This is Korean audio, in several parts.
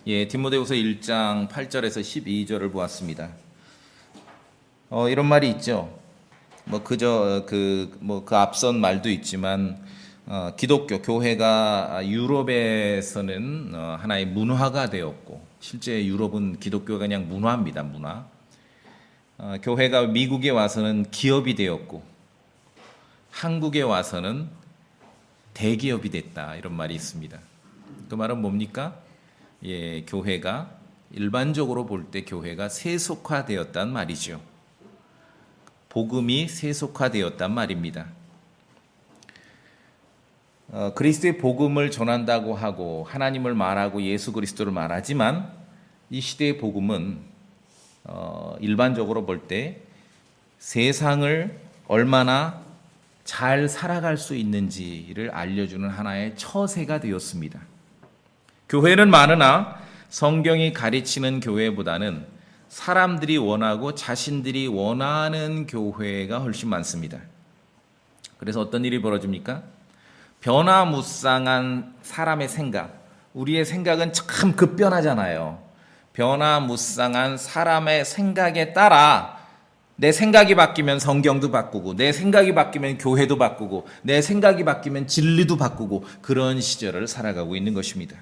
디모데후서 1장 8절에서 12절을 보았습니다. 이런 말이 있죠. 그 앞선 말도 있지만 기독교 교회가 유럽에서는 하나의 문화가 되었고, 실제 유럽은 기독교가 그냥 문화입니다. 문화. 교회가 미국에 와서는 기업이 되었고, 한국에 와서는 대기업이 됐다, 이런 말이 있습니다. 그 말은 뭡니까? 교회가 일반적으로 볼 때 교회가 세속화되었단 말이죠. 복음이 세속화되었단 말입니다. 그리스도의 복음을 전한다고 하고 하나님을 말하고 예수 그리스도를 말하지만 이 시대의 복음은 일반적으로 볼 때 세상을 얼마나 잘 살아갈 수 있는지를 알려주는 하나의 처세가 되었습니다. 교회는 많으나 성경이 가르치는 교회보다는 사람들이 원하고 자신들이 원하는 교회가 훨씬 많습니다. 그래서 어떤 일이 벌어집니까? 변화무쌍한 사람의 생각, 우리의 생각은 참 급변하잖아요. 변화무쌍한 사람의 생각에 따라 내 생각이 바뀌면 성경도 바꾸고, 내 생각이 바뀌면 교회도 바꾸고, 내 생각이 바뀌면 진리도 바꾸고, 그런 시절을 살아가고 있는 것입니다.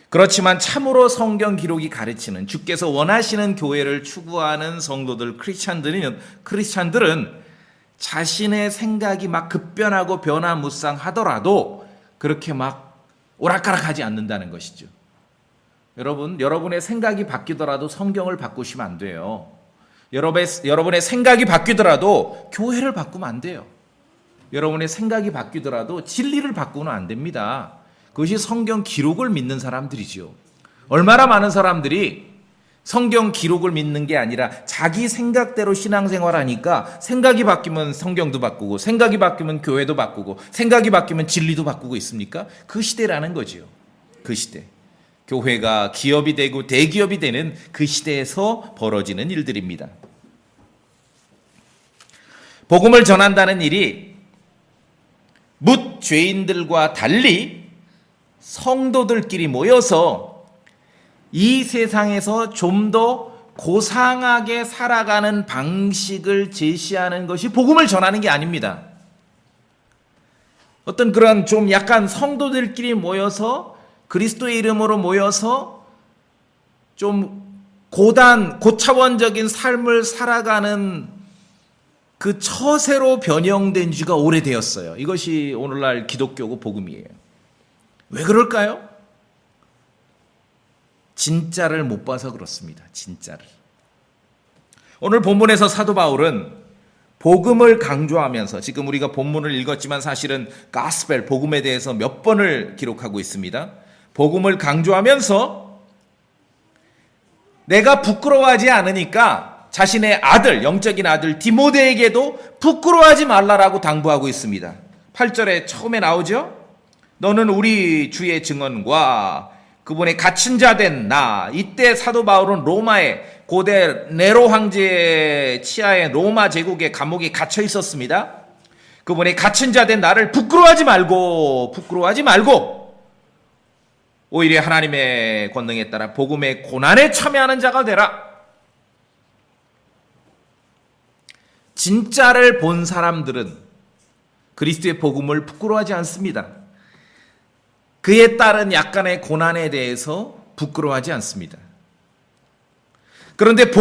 그렇지만 참으로 성경 기록이 가르치는, 주께서 원하시는 교회를 추구하는 성도들, 크리스찬들은 자신의 생각이 막 급변하고 변화무쌍하더라도 그렇게 막 오락가락하지 않는다는 것이죠. 여러분의 생각이 바뀌더라도 성경을 바꾸시면 안 돼요. 여러분의 생각이 바뀌더라도 교회를 바꾸면 안 돼요. 여러분의 생각이 바뀌더라도 진리를 바꾸면 안 됩니다. 그것이 성경 기록을 믿는 사람들이죠. 얼마나 많은 사람들이 성경 기록을 믿는 게 아니라 자기 생각대로 신앙생활하니까 생각이 바뀌면 성경도 바꾸고, 생각이 바뀌면 교회도 바꾸고, 생각이 바뀌면 진리도 바꾸고 있습니까? 그 시대라는 거지요. 그 시대. 교회가 기업이 되고 대기업이 되는 그 시대에서 벌어지는 일들입니다. 복음을 전한다는 일이 뭇 죄인들과 달리 성도들끼리 모여서 이 세상에서 좀 더 고상하게 살아가는 방식을 제시하는 것이 복음을 전하는 게 아닙니다. 어떤 그런 좀 약간 성도들끼리 모여서 그리스도의 이름으로 모여서 좀 고차원적인 삶을 살아가는 그 처세로 변형된 지가 오래되었어요. 이것이 오늘날 기독교고 복음이에요. 왜 그럴까요? 진짜를 못 봐서 그렇습니다. 진짜를. 오늘 본문에서 사도 바울은 복음을 강조하면서, 지금 우리가 본문을 읽었지만 사실은 가스펠, 복음에 대해서 몇 번을 기록하고 있습니다. 복음을 강조하면서 내가 부끄러워하지 않으니까 자신의 아들, 영적인 아들 디모데에게도 부끄러워하지 말라라고 당부하고 있습니다. 8절에 처음에 나오죠. 너는 우리 주의 증언과 그분의 갇힌 자 된 나. 이때 사도 바울은 로마의 고대 네로 황제의 치하의 로마 제국의 감옥에 갇혀 있었습니다. 그분의 갇힌 자 된 나를 부끄러워하지 말고 오히려 하나님의 권능에 따라 복음의 고난에 참여하는 자가 되라. 진짜를 본 사람들은 그리스도의 복음을 부끄러워하지 않습니다. 그에 따른 약간의 고난에 대해서 부끄러워하지 않습니다. 그런데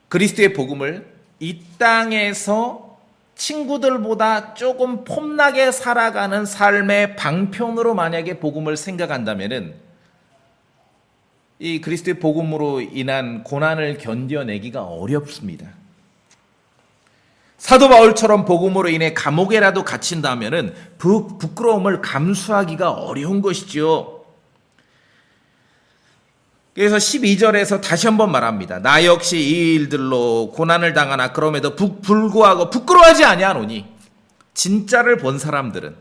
그리스도의 복음을 이 땅에서 친구들보다 조금 폼나게 살아가는 삶의 방편으로 만약에 복음을 생각한다면은 이 그리스도의 복음으로 인한 고난을 견뎌내기가 어렵습니다. 사도 바울처럼 복음으로 인해 감옥에라도 갇힌다면은 부끄러움을 감수하기가 어려운 것이죠. 그래서 12절에서 다시 한번 말합니다. 나 역시 이 일들로 고난을 당하나 그럼에도 불구하고 부끄러워하지 아니하노니. 진짜를 본 사람들은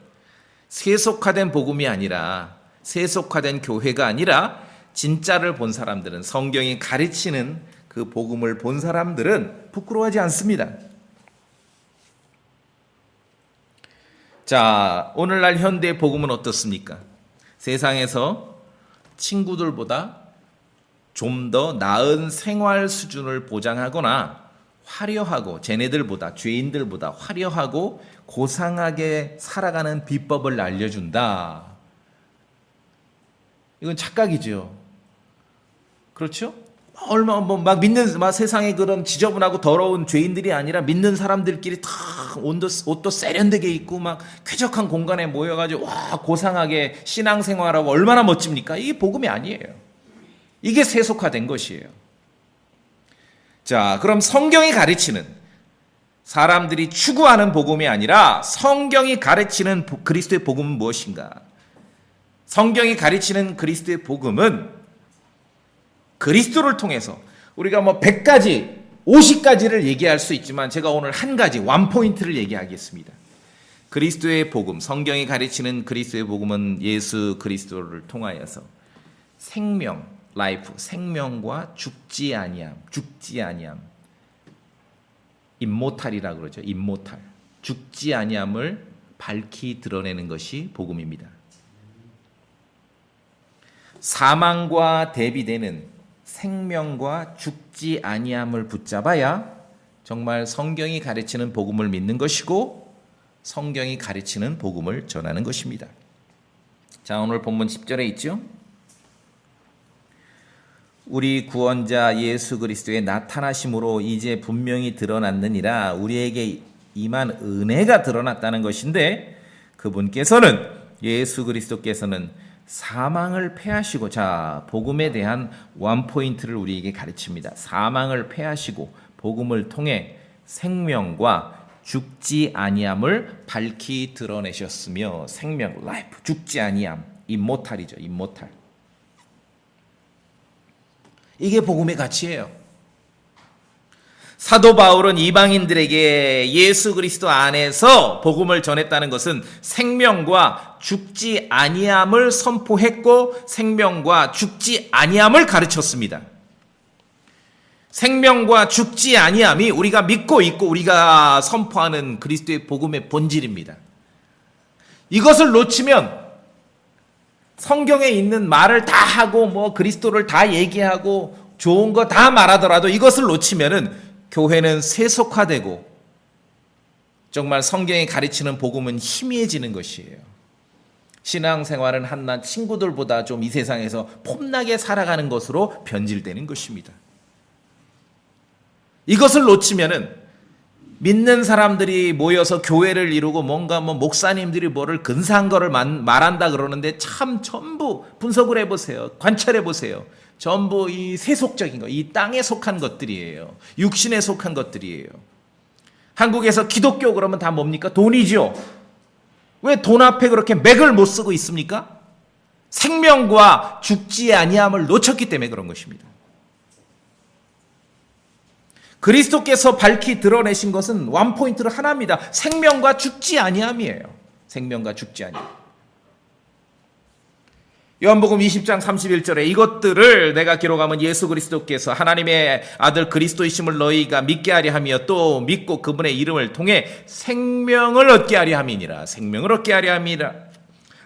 세속화된 복음이 아니라, 세속화된 교회가 아니라 진짜를 본 사람들은, 성경이 가르치는 그 복음을 본 사람들은 부끄러워하지 않습니다. 자, 오늘날 현대의 복음은 어떻습니까? 세상에서 친구들보다 좀 더 나은 생활 수준을 보장하거나 화려하고 쟤네들보다 죄인들보다 화려하고 고상하게 살아가는 비법을 알려준다. 이건 착각이죠. 그렇죠? 얼마 막 믿는 막 세상에 그런 지저분하고 더러운 죄인들이 아니라 믿는 사람들끼리 다 옷도 세련되게 입고 막 쾌적한 공간에 모여가지고 와 고상하게 신앙생활하고 얼마나 멋집니까? 이게 복음이 아니에요. 이게 세속화된 것이에요. 자, 그럼 성경이 가르치는 사람들이 추구하는 복음이 아니라 성경이 가르치는 그리스도의 복음은 무엇인가? 성경이 가르치는 그리스도의 복음은 그리스도를 통해서 우리가 뭐 100가지, 50가지를 얘기할 수 있지만 제가 오늘 한 가지, 원포인트를 얘기하겠습니다. 그리스도의 복음, 성경이 가르치는 그리스도의 복음은 예수 그리스도를 통하여서 생명, 라이프, 생명과 죽지 아니함, 임모탈이라 그러죠. 임모탈, 죽지 아니함을 밝히 드러내는 것이 복음입니다. 사망과 대비되는 생명과 죽지 아니함을 붙잡아야 정말 성경이 가르치는 복음을 믿는 것이고 성경이 가르치는 복음을 전하는 것입니다. 자, 오늘 본문 10절에 있죠. 우리 구원자 예수 그리스도의 나타나심으로 이제 분명히 드러났느니라. 우리에게 임한 은혜가 드러났다는 것인데 그분께서는 예수 그리스도께서는 사망을 패하시고, 자, 복음에 대한 원포인트를 우리에게 가르칩니다. 사망을 패하시고 복음을 통해 생명과 죽지 아니함을 밝히 드러내셨으며, 생명, 라이프, 죽지 아니함, 임모탈이죠. 임모탈. 이게 복음의 가치예요. 사도 바울은 이방인들에게 예수 그리스도 안에서 복음을 전했다는 것은 생명과 죽지 아니함을 선포했고 생명과 죽지 아니함을 가르쳤습니다. 생명과 죽지 아니함이 우리가 믿고 있고 우리가 선포하는 그리스도의 복음의 본질입니다. 이것을 놓치면 성경에 있는 말을 다 하고 뭐 그리스도를 다 얘기하고 좋은 거 다 말하더라도 이것을 놓치면은 교회는 세속화되고 정말 성경이 가르치는 복음은 희미해지는 것이에요. 신앙생활은 한낱 친구들보다 좀 이 세상에서 폼나게 살아가는 것으로 변질되는 것입니다. 이것을 놓치면은 믿는 사람들이 모여서 교회를 이루고 뭔가 뭐 목사님들이 뭐를 근사한 거를 말한다 그러는데 참 전부 분석을 해보세요. 관찰해보세요. 전부 이 세속적인 거, 이 땅에 속한 것들이에요. 육신에 속한 것들이에요. 한국에서 기독교 그러면 다 뭡니까? 돈이죠. 왜 돈 앞에 그렇게 맥을 못 쓰고 있습니까? 생명과 죽지 아니함을 놓쳤기 때문에 그런 것입니다. 그리스도께서 밝히 드러내신 것은 원포인트로 하나입니다. 생명과 죽지 아니함이에요. 생명과 죽지 아니함. 요한복음 20장 31절에 이것들을 내가 기록하면 예수 그리스도께서 하나님의 아들 그리스도이심을 너희가 믿게 하려 하며 또 믿고 그분의 이름을 통해 생명을 얻게 하려 함이니라. 생명을 얻게 하려 함이라.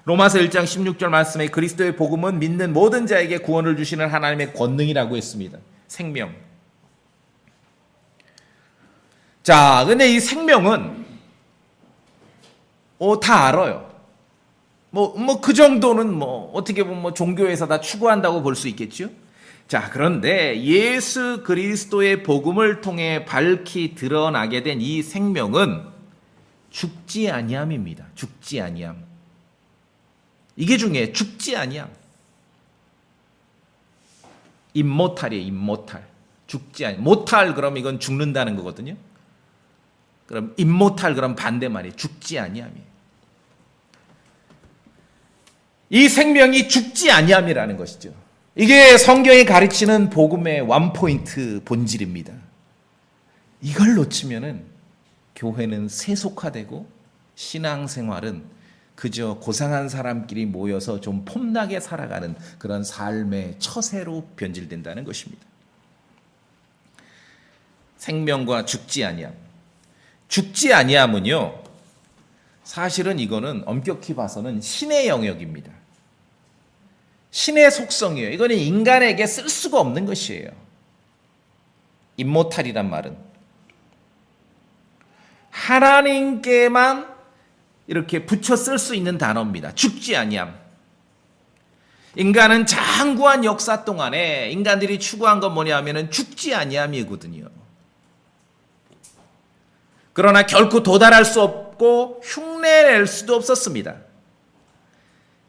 로마서 1장 16절 말씀에 그리스도의 복음은 믿는 모든 자에게 구원을 주시는 하나님의 권능이라고 했습니다. 생명. 자, 근데 이 생명은 다 알아요. 그 정도는 어떻게 보면 종교에서 다 추구한다고 볼 수 있겠죠. 자, 그런데 예수 그리스도의 복음을 통해 밝히 드러나게 된 이 생명은 죽지 아니함입니다. 죽지 아니함. 이게 중요해요. 죽지 아니함. 임모탈이에요. 임모탈. 죽지 아니. 모탈 그럼 이건 죽는다는 거거든요. 그럼 임모탈 그럼 반대말이에요. 죽지 아니함이에요. 이 생명이 죽지 아니함이라는 것이죠. 이게 성경이 가르치는 복음의 원포인트 본질입니다. 이걸 놓치면은 교회는 세속화되고 신앙생활은 그저 고상한 사람끼리 모여서 좀 폼나게 살아가는 그런 삶의 처세로 변질된다는 것입니다. 생명과 죽지 아니함. 죽지 아니함은요, 사실은 이거는 엄격히 봐서는 신의 영역입니다. 신의 속성이에요. 이거는 인간에게 쓸 수가 없는 것이에요. 임모탈이란 말은 하나님께만 이렇게 붙여 쓸 수 있는 단어입니다. 죽지 아니함. 인간은 장구한 역사 동안에 인간들이 추구한 건 뭐냐면은 죽지 아니함이거든요. 그러나 결코 도달할 수 없고 흉내낼 수도 없었습니다.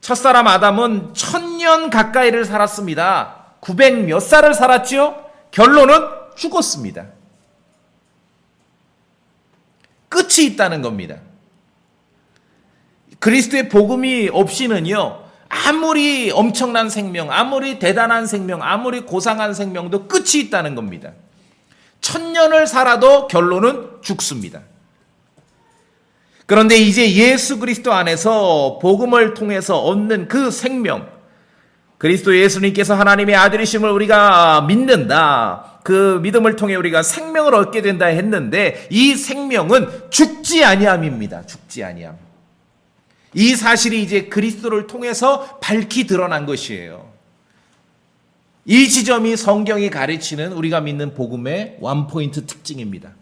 첫사람 아담은 1000년 가까이를 살았습니다. 900 몇 살을 살았죠? 결론은 죽었습니다. 끝이 있다는 겁니다. 그리스도의 복음이 없이는요, 아무리 엄청난 생명, 아무리 대단한 생명, 아무리 고상한 생명도 끝이 있다는 겁니다. 1000년을 살아도 결론은 죽습니다. 그런데 이제 예수 그리스도 안에서 복음을 통해서 얻는 그 생명, 그리스도 예수님께서 하나님의 아들이심을 우리가 믿는다. 그 믿음을 통해 우리가 생명을 얻게 된다 했는데 이 생명은 죽지 아니함입니다. 죽지 아니함. 이 사실이 이제 그리스도를 통해서 밝히 드러난 것이에요. 이 지점이 성경이 가르치는 우리가 믿는 복음의 원포인트 특징입니다.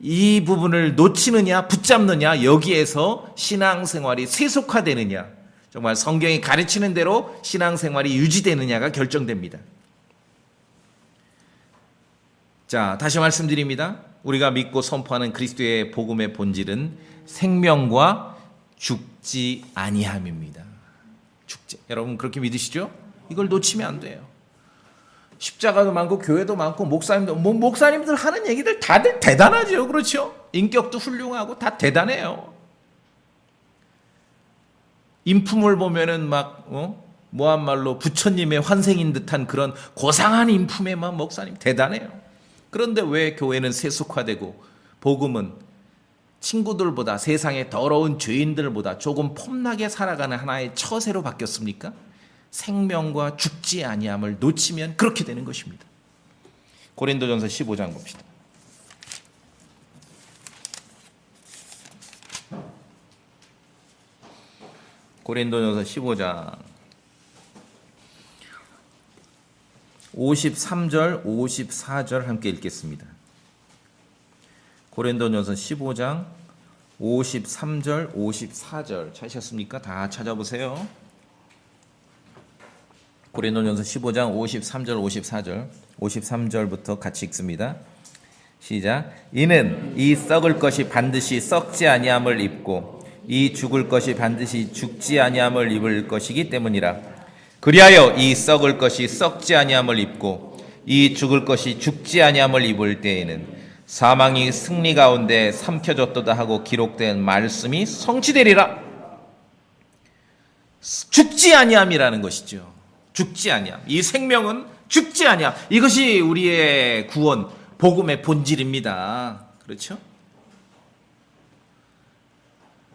이 부분을 놓치느냐 붙잡느냐, 여기에서 신앙생활이 세속화되느냐, 정말 성경이 가르치는 대로 신앙생활이 유지되느냐가 결정됩니다. 자, 다시 말씀드립니다. 우리가 믿고 선포하는 그리스도의 복음의 본질은 생명과 죽지 아니함입니다. 여러분 그렇게 믿으시죠? 이걸 놓치면 안 돼요. 십자가도 많고 교회도 많고 목사님들 하는 얘기들 다들 대단하죠. 그렇죠? 인격도 훌륭하고 다 대단해요. 인품을 보면은 막 뭐한 말로 부처님의 환생인 듯한 그런 고상한 인품에만 목사님 대단해요. 그런데 왜 교회는 세속화되고 복음은 친구들보다, 세상의 더러운 죄인들보다 조금 폼나게 살아가는 하나의 처세로 바뀌었습니까? 생명과 죽지 아니함을 놓치면 그렇게 되는 것입니다. 고린도전서 15장 봅시다. 고린도전서 15장 53절 54절 함께 읽겠습니다. 고린도전서 15장 53절 54절 찾으셨습니까? 다 찾아보세요. 고린도전서 15장 53절 54절 53절부터 같이 읽습니다. 시작. 이는 이 썩을 것이 반드시 썩지 아니함을 입고 이 죽을 것이 반드시 죽지 아니함을 입을 것이기 때문이라. 그리하여 이 썩을 것이 썩지 아니함을 입고 이 죽을 것이 죽지 아니함을 입을 때에는 사망이 승리 가운데 삼켜졌도다 하고 기록된 말씀이 성취되리라. 죽지 아니함이라는 것이죠. 죽지 아니함. 이 생명은 죽지 아니함. 이것이 우리의 구원, 복음의 본질입니다. 그렇죠?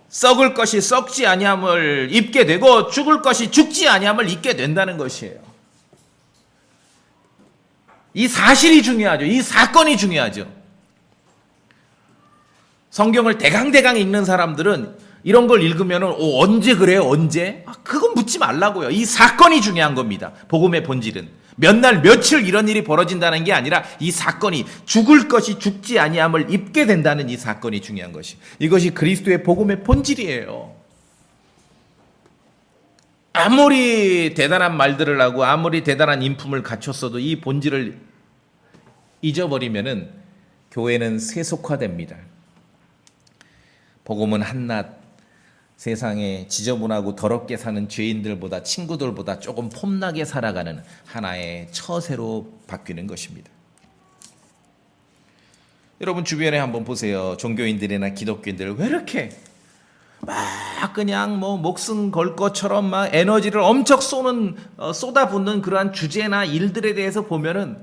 썩을 것이 썩지 아니함을 입게 되고 죽을 것이 죽지 아니함을 입게 된다는 것이에요. 이 사실이 중요하죠. 이 사건이 중요하죠. 성경을 대강대강 읽는 사람들은 이런 걸 읽으면 언제 그래요? 언제? 그건 묻지 말라고요. 이 사건이 중요한 겁니다. 복음의 본질은 몇 날 며칠 이런 일이 벌어진다는 게 아니라 이 사건이 죽을 것이 죽지 아니함을 입게 된다는 이 사건이 중요한 것이, 이것이 그리스도의 복음의 본질이에요. 아무리 대단한 말들을 하고 아무리 대단한 인품을 갖췄어도 이 본질을 잊어버리면은 교회는 세속화됩니다. 복음은 한낱 세상에 지저분하고 더럽게 사는 죄인들보다, 친구들보다 조금 폼나게 살아가는 하나의 처세로 바뀌는 것입니다. 여러분 주변에 한번 보세요. 종교인들이나 기독교인들 왜 이렇게 막 그냥 목숨 걸 것처럼 막 에너지를 엄청 쏟아붓는 그러한 주제나 일들에 대해서 보면은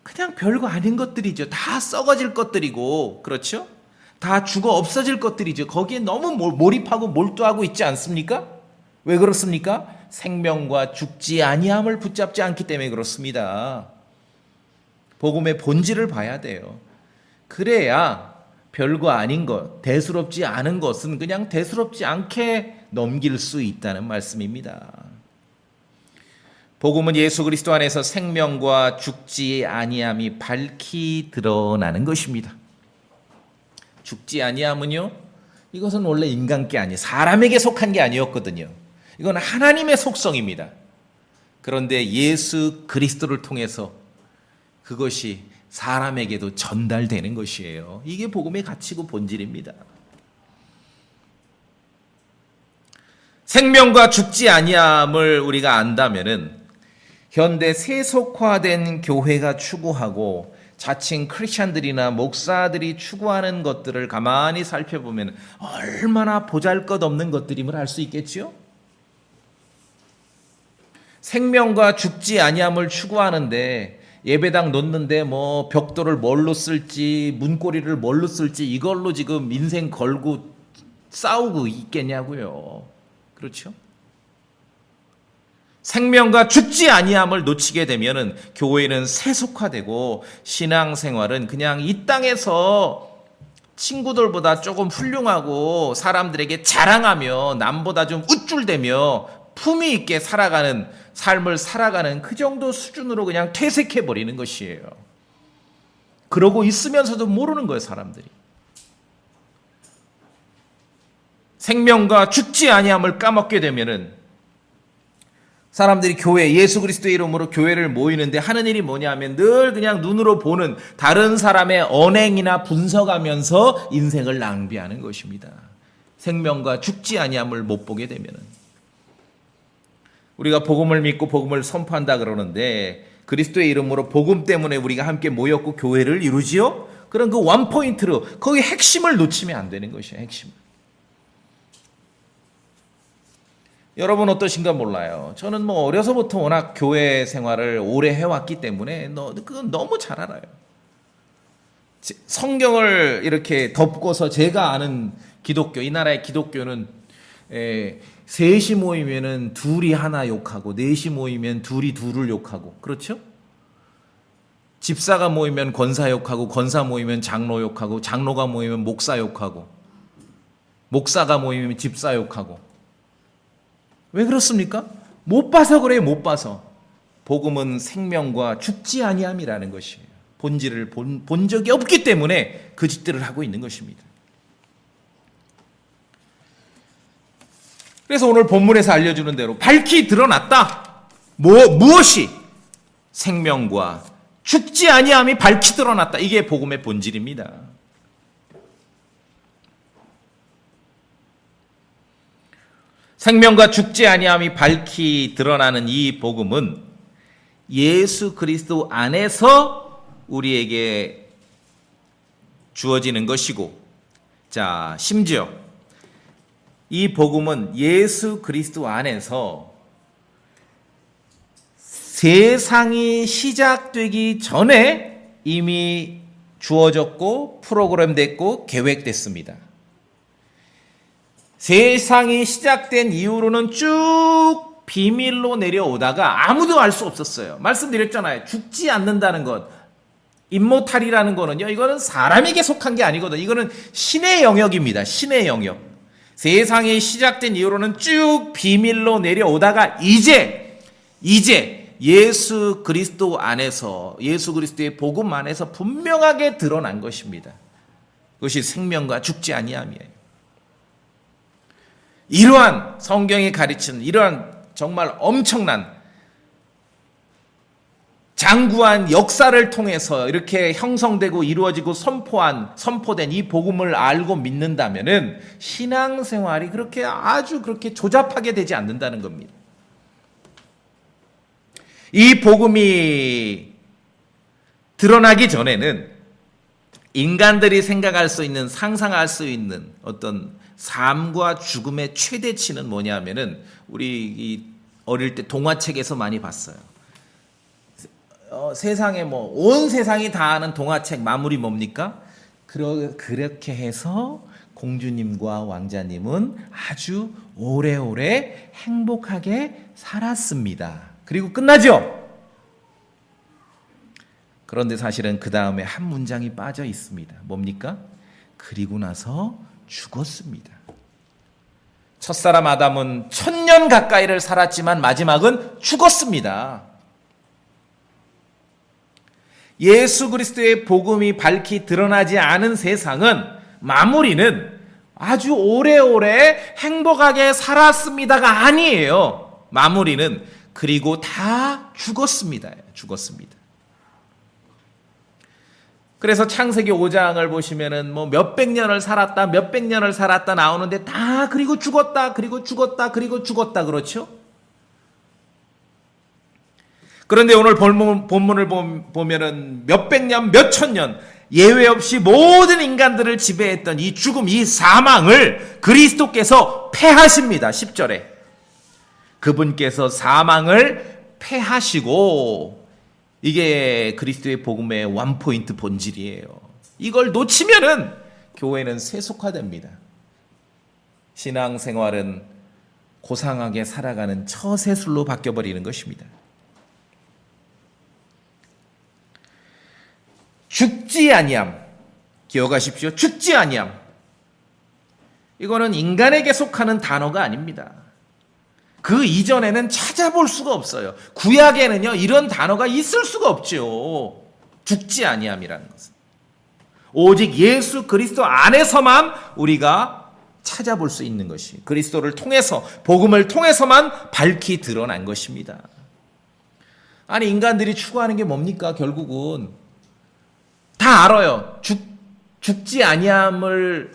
그냥 별거 아닌 것들이죠. 다 썩어질 것들이고, 그렇죠? 다 죽어 없어질 것들이죠. 거기에 너무 몰입하고 몰두하고 있지 않습니까? 왜 그렇습니까? 생명과 죽지 아니함을 붙잡지 않기 때문에 그렇습니다. 복음의 본질을 봐야 돼요. 그래야 별거 아닌 것, 대수롭지 않은 것은 그냥 대수롭지 않게 넘길 수 있다는 말씀입니다. 복음은 예수 그리스도 안에서 생명과 죽지 아니함이 밝히 드러나는 것입니다. 죽지 아니함은요, 이것은 원래 인간께 아니, 사람에게 속한 게 아니었거든요. 이건 하나님의 속성입니다. 그런데 예수 그리스도를 통해서 그것이 사람에게도 전달되는 것이에요. 이게 복음의 가치고 본질입니다. 생명과 죽지 아니함을 우리가 안다면은 현대 세속화된 교회가 추구하고 자칭 크리스천들이나 목사들이 추구하는 것들을 가만히 살펴보면 얼마나 보잘것없는 것들임을 알 수 있겠지요? 생명과 죽지 아니함을 추구하는데 예배당 놓는데 뭐 벽돌을 뭘로 쓸지 문고리를 뭘로 쓸지 이걸로 지금 인생 걸고 싸우고 있겠냐고요. 그렇죠? 생명과 죽지 아니함을 놓치게 되면은 교회는 세속화되고 신앙생활은 그냥 이 땅에서 친구들보다 조금 훌륭하고 사람들에게 자랑하며 남보다 좀 우쭐대며 품위 있게 살아가는 삶을 살아가는 그 정도 수준으로 그냥 퇴색해 버리는 것이에요. 그러고 있으면서도 모르는 거예요, 사람들이. 생명과 죽지 아니함을 까먹게 되면은 사람들이 교회, 예수 그리스도의 이름으로 교회를 모이는데 하는 일이 뭐냐면 늘 그냥 눈으로 보는 다른 사람의 언행이나 분석하면서 인생을 낭비하는 것입니다. 생명과 죽지 아니함을 못 보게 되면은. 우리가 복음을 믿고 복음을 선포한다 그러는데 그리스도의 이름으로 복음 때문에 우리가 함께 모였고 교회를 이루지요? 그런 그 원포인트로 거기 핵심을 놓치면 안 되는 것이에요. 핵심. 여러분 어떠신가 몰라요. 저는 뭐 어려서부터 워낙 교회 생활을 오래 해왔기 때문에 그건 너무 잘 알아요. 성경을 이렇게 덮고서 제가 아는 기독교, 이 나라의 기독교는 셋이 모이면은 둘이 하나 욕하고 넷이 모이면 둘이 둘을 욕하고 그렇죠? 집사가 모이면 권사 욕하고 권사 모이면 장로 욕하고 장로가 모이면 목사 욕하고 목사가 모이면 집사 욕하고 왜 그렇습니까? 못 봐서 그래요. 못 봐서. 복음은 생명과 죽지 아니함이라는 것이에요. 본질을 본 적이 없기 때문에 그 짓들을 하고 있는 것입니다. 그래서 오늘 본문에서 알려주는 대로 밝히 드러났다. 무엇이? 생명과 죽지 아니함이 밝히 드러났다. 이게 복음의 본질입니다. 생명과 죽지 아니함이 밝히 드러나는 이 복음은 예수 그리스도 안에서 우리에게 주어지는 것이고, 자, 심지어 이 복음은 예수 그리스도 안에서 세상이 시작되기 전에 이미 주어졌고 프로그램됐고 계획됐습니다. 세상이 시작된 이후로는 쭉 비밀로 내려오다가 아무도 알 수 없었어요. 말씀드렸잖아요. 죽지 않는다는 것, 임모탈이라는 거는요, 이거는 사람에게 속한 게 아니거든요. 이거는 신의 영역입니다. 신의 영역. 세상이 시작된 이후로는 쭉 비밀로 내려오다가 이제 예수 그리스도 안에서, 예수 그리스도의 복음 안에서 분명하게 드러난 것입니다. 그것이 생명과 죽지 아니함이에요. 이러한 성경이 가르치는 이러한 정말 엄청난 장구한 역사를 통해서 이렇게 형성되고 이루어지고 선포된 이 복음을 알고 믿는다면은 신앙생활이 아주 그렇게 조잡하게 되지 않는다는 겁니다. 이 복음이 드러나기 전에는 인간들이 생각할 수 있는, 상상할 수 있는 어떤 삶과 죽음의 최대치는 뭐냐면은 우리 어릴 때 동화책에서 많이 봤어요. 세상에 온 세상이 다 아는 동화책 마무리 뭡니까? 그렇게 해서 공주님과 왕자님은 아주 오래오래 행복하게 살았습니다. 그리고 끝나죠? 그런데 사실은 그 다음에 한 문장이 빠져 있습니다. 뭡니까? 그리고 나서 죽었습니다. 첫사람 아담은 1000년 가까이를 살았지만 마지막은 죽었습니다. 예수 그리스도의 복음이 밝히 드러나지 않은 세상은 마무리는 아주 오래오래 행복하게 살았습니다가 아니에요. 마무리는 그리고 다 죽었습니다. 죽었습니다. 그래서 창세기 5장을 보시면은 뭐 몇백 년을 살았다, 몇백 년을 살았다 나오는데 다 그리고 죽었다, 그리고 죽었다, 그리고 죽었다 그렇죠? 그런데 오늘 본문을 보면은 몇백 년, 몇천 년 예외 없이 모든 인간들을 지배했던 이 죽음, 이 사망을 그리스도께서 패하십니다. 10절에. 그분께서 사망을 패하시고 이게 그리스도의 복음의 원포인트 본질이에요. 이걸 놓치면은 교회는 세속화됩니다. 신앙생활은 고상하게 살아가는 처세술로 바뀌어버리는 것입니다. 죽지 아니함. 기억하십시오. 죽지 아니함. 이거는 인간에게 속하는 단어가 아닙니다. 그 이전에는 찾아볼 수가 없어요. 구약에는요, 이런 단어가 있을 수가 없죠. 죽지 아니함이라는 것은. 오직 예수 그리스도 안에서만 우리가 찾아볼 수 있는 것이 그리스도를 통해서, 복음을 통해서만 밝히 드러난 것입니다. 아니, 인간들이 추구하는 게 뭡니까? 결국은 다 알아요. 죽지 아니함을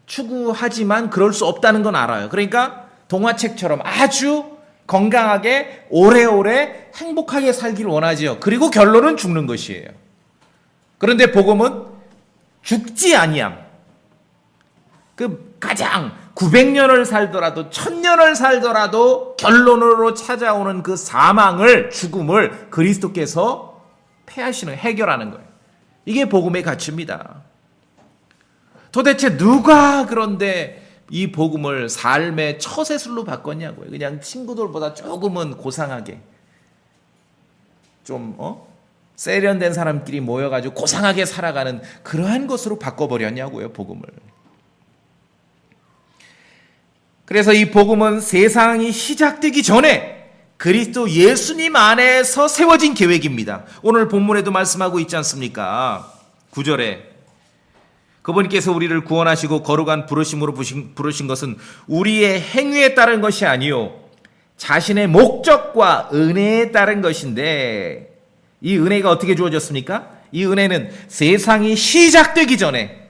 추구하지만 그럴 수 없다는 건 알아요. 그러니까 동화책처럼 아주 건강하게 오래오래 행복하게 살기를 원하지요. 그리고 결론은 죽는 것이에요. 그런데 복음은 죽지 아니함. 그 가장 900년을 살더라도 1000년을 살더라도 결론으로 찾아오는 그 사망을, 죽음을 그리스도께서 패하시는, 해결하는 거예요. 이게 복음의 가치입니다. 도대체 누가 그런데 이 복음을 삶의 처세술로 바꿨냐고요. 그냥 친구들보다 조금은 고상하게 좀 세련된 사람끼리 모여가지고 고상하게 살아가는 그러한 것으로 바꿔버렸냐고요. 복음을. 그래서 이 복음은 세상이 시작되기 전에 그리스도 예수님 안에서 세워진 계획입니다. 오늘 본문에도 말씀하고 있지 않습니까? 9절에 그분께서 우리를 구원하시고 거룩한 부르심으로 부르신 것은 우리의 행위에 따른 것이 아니요 자신의 목적과 은혜에 따른 것인데, 이 은혜가 어떻게 주어졌습니까? 이 은혜는 세상이 시작되기 전에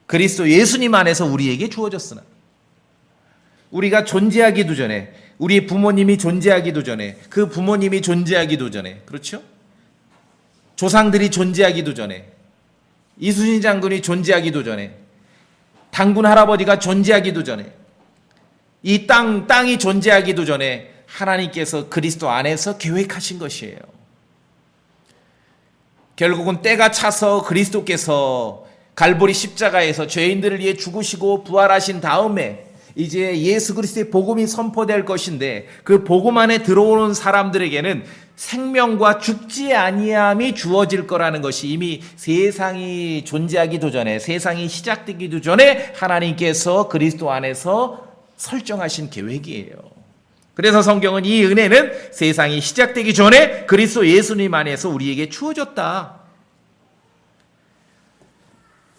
그리스도 예수님 안에서 우리에게 주어졌으나, 우리가 존재하기도 전에, 우리 부모님이 존재하기도 전에, 그 부모님이 존재하기도 전에, 그렇죠? 조상들이 존재하기도 전에, 이순신 장군이 존재하기도 전에, 당군 할아버지가 존재하기도 전에, 이 땅이 존재하기도 전에 하나님께서 그리스도 안에서 계획하신 것이에요. 결국은 때가 차서 그리스도께서 갈보리 십자가에서 죄인들을 위해 죽으시고 부활하신 다음에 이제 예수 그리스도의 복음이 선포될 것인데, 그 복음 안에 들어오는 사람들에게는 생명과 죽지 아니함이 주어질 거라는 것이 이미 세상이 존재하기도 전에, 세상이 시작되기도 전에 하나님께서 그리스도 안에서 설정하신 계획이에요. 그래서 성경은 이 은혜는 세상이 시작되기 전에 그리스도 예수님 안에서 우리에게 주어졌다.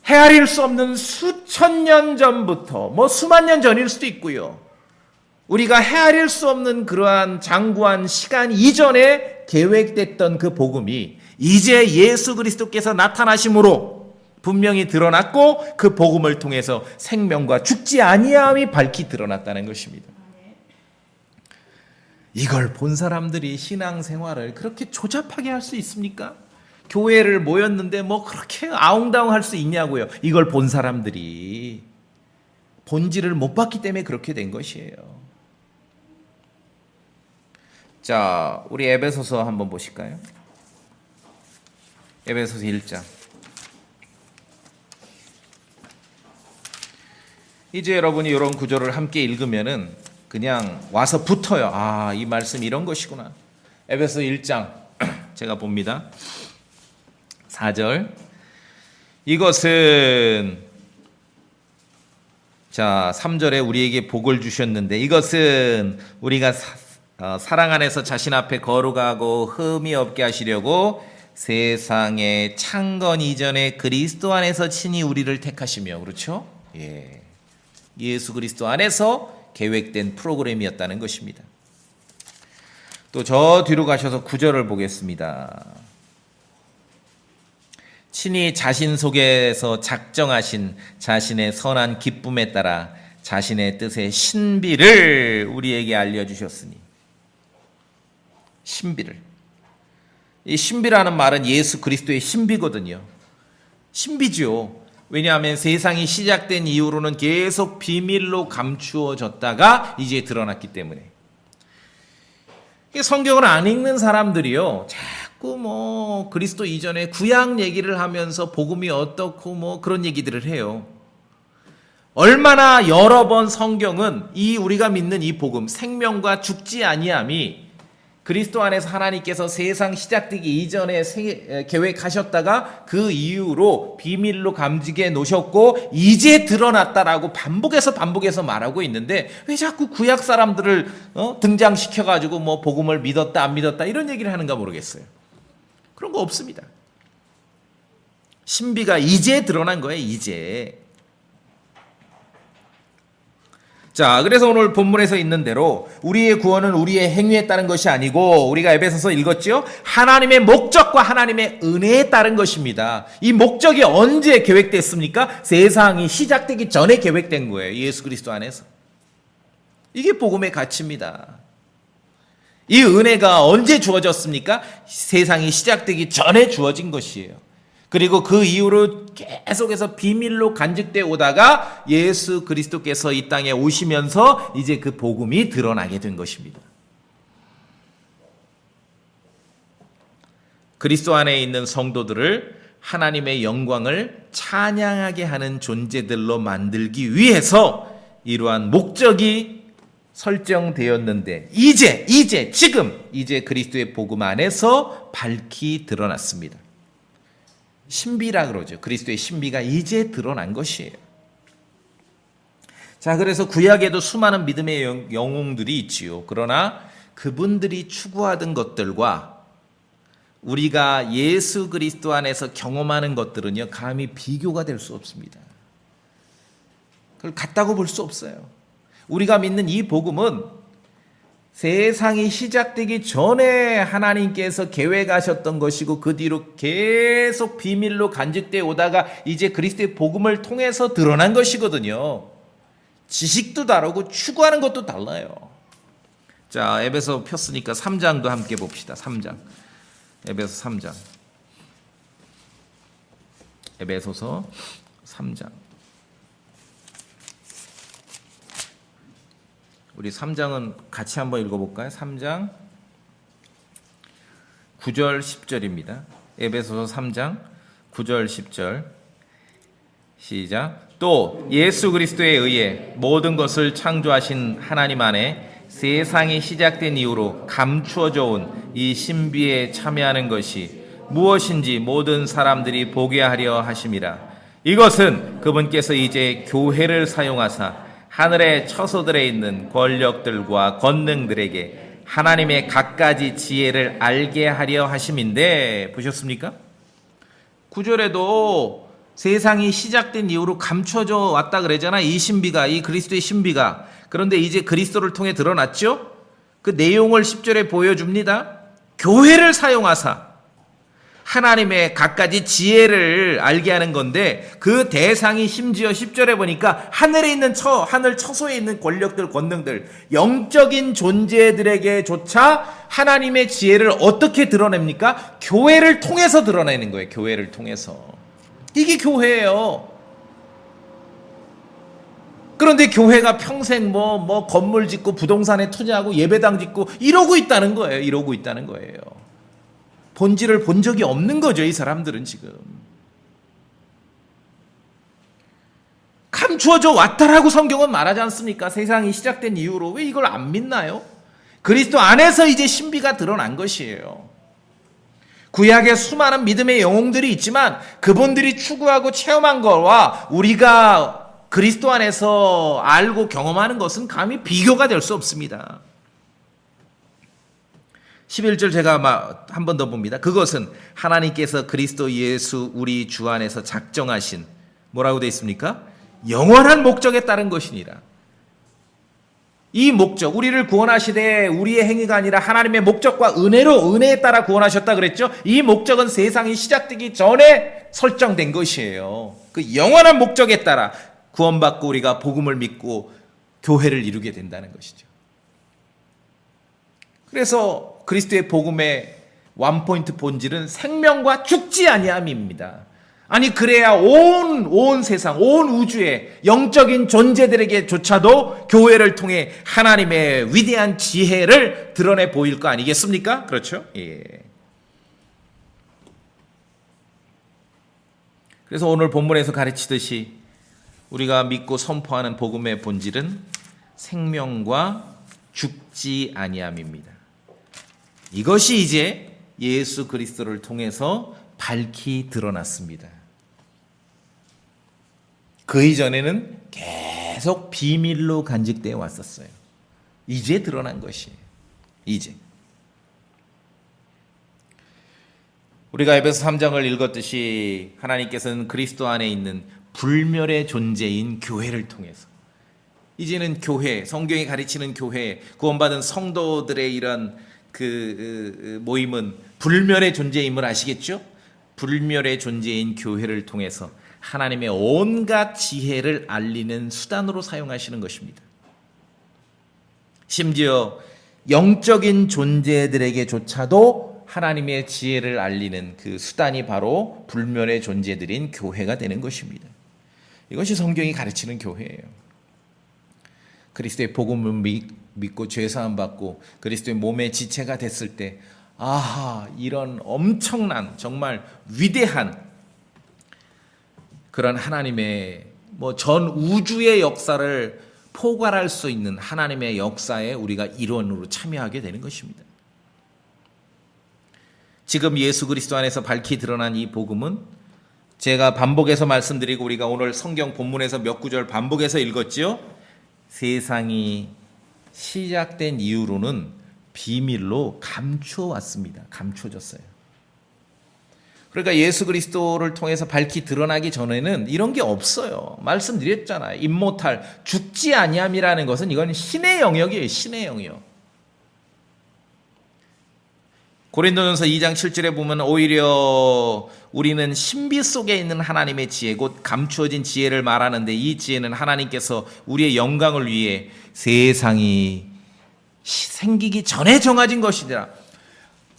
헤아릴 수 없는 수천 년 전부터, 뭐 수만 년 전일 수도 있고요. 우리가 헤아릴 수 없는 그러한 장구한 시간 이전에 계획됐던 그 복음이 이제 예수 그리스도께서 나타나심으로 분명히 드러났고, 그 복음을 통해서 생명과 죽지 아니함이 밝히 드러났다는 것입니다. 이걸 본 사람들이 신앙생활을 그렇게 조잡하게 할 수 있습니까? 교회를 모였는데 뭐 그렇게 아웅다웅 할 수 있냐고요. 이걸 본 사람들이 본질을 못 봤기 때문에 그렇게 된 것이에요. 자, 우리 에베소서 한번 보실까요? 에베소서 1장. 이제 여러분이 이런 구절을 함께 읽으면은 그냥 와서 붙어요. 아, 이 말씀 이런 것이구나. 에베소 1장 제가 봅니다. 4절. 이것은, 자, 3절에 우리에게 복을 주셨는데 이것은 우리가 사랑 안에서 자신 앞에 거룩하고 흠이 없게 하시려고 세상의 창건 이전에 그리스도 안에서 친히 우리를 택하시며, 그렇죠? 예. 예수 그리스도 안에서 계획된 프로그램이었다는 것입니다. 또 저 뒤로 가셔서 9절을 보겠습니다. 친히 자신 속에서 작정하신 자신의 선한 기쁨에 따라 자신의 뜻의 신비를 우리에게 알려주셨으니. 신비를. 이 신비라는 말은 예수 그리스도의 신비거든요. 신비죠. 왜냐하면 세상이 시작된 이후로는 계속 비밀로 감추어졌다가 이제 드러났기 때문에. 성경을 안 읽는 사람들이요, 자꾸 그리스도 이전에 구약 얘기를 하면서 복음이 어떻고 그런 얘기들을 해요. 얼마나 여러 번 성경은 우리가 믿는 이 복음, 생명과 죽지 아니함이 그리스도 안에서 하나님께서 세상 시작되기 이전에 계획하셨다가 그 이후로 비밀로 감지게 놓으셨고 이제 드러났다라고 반복해서 말하고 있는데, 왜 자꾸 구약 사람들을 등장시켜가지고 복음을 믿었다 안 믿었다 이런 얘기를 하는가 모르겠어요. 그런 거 없습니다. 신비가 이제 드러난 거예요. 이제. 자, 그래서 오늘 본문에서 있는 대로 우리의 구원은 우리의 행위에 따른 것이 아니고, 우리가 에베소서 읽었죠? 하나님의 목적과 하나님의 은혜에 따른 것입니다. 이 목적이 언제 계획됐습니까? 세상이 시작되기 전에 계획된 거예요. 예수 그리스도 안에서. 이게 복음의 가치입니다. 이 은혜가 언제 주어졌습니까? 세상이 시작되기 전에 주어진 것이에요. 그리고 그 이후로 계속해서 비밀로 간직되어 오다가 예수 그리스도께서 이 땅에 오시면서 이제 그 복음이 드러나게 된 것입니다. 그리스도 안에 있는 성도들을 하나님의 영광을 찬양하게 하는 존재들로 만들기 위해서 이러한 목적이 설정되었는데, 지금 그리스도의 복음 안에서 밝히 드러났습니다. 신비라 그러죠. 그리스도의 신비가 이제 드러난 것이에요. 자, 그래서 구약에도 수많은 믿음의 영웅들이 있지요. 그러나 그분들이 추구하던 것들과 우리가 예수 그리스도 안에서 경험하는 것들은요, 감히 비교가 될 수 없습니다. 그걸 같다고 볼 수 없어요. 우리가 믿는 이 복음은 세상이 시작되기 전에 하나님께서 계획하셨던 것이고, 그 뒤로 계속 비밀로 간직되어 오다가 이제 그리스도의 복음을 통해서 드러난 것이거든요. 지식도 다르고 추구하는 것도 달라요. 자, 에베소 폈으니까 3장도 함께 봅시다. 3장. 에베소 3장. 에베소서 3장. 우리 3장은 같이 한번 읽어볼까요? 3장 9절 10절입니다. 에베소서 3장 9절 10절 시작. 또 예수 그리스도에 의해 모든 것을 창조하신 하나님 안에 세상이 시작된 이후로 감추어져 온 이 신비에 참여하는 것이 무엇인지 모든 사람들이 보게 하려 하심이라. 이것은 그분께서 이제 교회를 사용하사 하늘의 처소들에 있는 권력들과 권능들에게 하나님의 갖가지 지혜를 알게 하려 하심인데, 보셨습니까? 9절에도 세상이 시작된 이후로 감춰져 왔다 그러잖아. 이 신비가, 이 그리스도의 신비가. 그런데 이제 그리스도를 통해 드러났죠? 그 내용을 10절에 보여줍니다. 교회를 사용하사 하나님의 갖가지 지혜를 알게 하는 건데, 그 대상이 심지어 10절에 보니까 하늘에 있는 하늘 처소에 있는 권력들, 권능들, 영적인 존재들에게조차 하나님의 지혜를 어떻게 드러냅니까? 교회를 통해서 드러내는 거예요. 교회를 통해서. 이게 교회예요. 그런데 교회가 평생 건물 짓고 부동산에 투자하고 예배당 짓고 이러고 있다는 거예요. 이러고 있다는 거예요. 본질을 본 적이 없는 거죠, 이 사람들은 지금. 감추어져 왔다라고 성경은 말하지 않습니까? 세상이 시작된 이후로. 왜 이걸 안 믿나요? 그리스도 안에서 이제 신비가 드러난 것이에요. 구약에 수많은 믿음의 영웅들이 있지만 그분들이 추구하고 체험한 거와 우리가 그리스도 안에서 알고 경험하는 것은 감히 비교가 될 수 없습니다. 11절 제가 한 번 더 봅니다. 그것은 하나님께서 그리스도 예수 우리 주 안에서 작정하신 뭐라고 되어 있습니까? 영원한 목적에 따른 것이니라. 이 목적, 우리를 구원하시되 우리의 행위가 아니라 하나님의 목적과 은혜에 따라 구원하셨다 그랬죠? 이 목적은 세상이 시작되기 전에 설정된 것이에요. 그 영원한 목적에 따라 구원받고 우리가 복음을 믿고 교회를 이루게 된다는 것이죠. 그래서 그리스도의 복음의 원포인트 본질은 생명과 죽지 아니함입니다. 아니 그래야 온 세상, 온 우주의 영적인 존재들에게조차도 교회를 통해 하나님의 위대한 지혜를 드러내 보일 거 아니겠습니까? 그렇죠? 예. 그래서 오늘 본문에서 가르치듯이 우리가 믿고 선포하는 복음의 본질은 생명과 죽지 아니함입니다. 이것이 이제 예수 그리스도를 통해서 밝히 드러났습니다. 그 이전에는 계속 비밀로 간직되어 왔었어요. 이제 드러난 것이에요. 이제. 우리가 에베소 3장을 읽었듯이 하나님께서는 그리스도 안에 있는 불멸의 존재인 교회를 통해서 이제는 교회, 성경이 가르치는 교회, 구원받은 성도들의 이런 모임은 불멸의 존재임을 아시겠죠? 불멸의 존재인 교회를 통해서 하나님의 온갖 지혜를 알리는 수단으로 사용하시는 것입니다. 심지어 영적인 존재들에게조차도 하나님의 지혜를 알리는 그 수단이 바로 불멸의 존재들인 교회가 되는 것입니다. 이것이 성경이 가르치는 교회예요. 그리스도의 복음을 믿고 죄사함 받고 그리스도의 몸의 지체가 됐을 때 아하, 이런 엄청난 정말 위대한 그런 하나님의 전 우주의 역사를 포괄할 수 있는 하나님의 역사에 우리가 일원으로 참여하게 되는 것입니다. 지금 예수 그리스도 안에서 밝히 드러난 이 복음은 제가 반복해서 말씀드리고 우리가 오늘 성경 본문에서 몇 구절 반복해서 읽었지요. 세상이 시작된 이후로는 비밀로 감추어 왔습니다. 감춰졌어요. 그러니까 예수 그리스도를 통해서 밝히 드러나기 전에는 이런 게 없어요. 말씀드렸잖아요. 임모탈, 죽지 아니함이라는 것은 이건 신의 영역이에요. 신의 영역. 고린도전서 2장 7절에 보면 오히려 우리는 신비 속에 있는 하나님의 지혜, 곧 감추어진 지혜를 말하는데 이 지혜는 하나님께서 우리의 영광을 위해 세상이 생기기 전에 정해진 것이니라.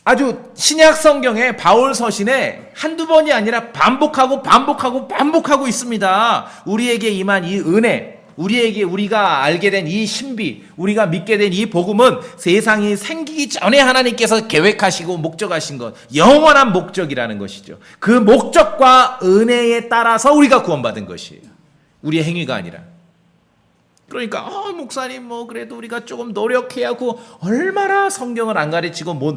아주 신약 성경에 바울 서신에 한두 번이 아니라 반복하고 있습니다. 우리에게 임한 이 은혜, 우리가 알게 된 이 신비, 우리가 믿게 된 이 복음은 세상이 생기기 전에 하나님께서 계획하시고 목적하신 것, 영원한 목적이라는 것이죠. 그 목적과 은혜에 따라서 우리가 구원받은 것이에요. 우리의 행위가 아니라. 그러니까 목사님 그래도 우리가 조금 노력해야 하고 얼마나 성경을 안 가르치고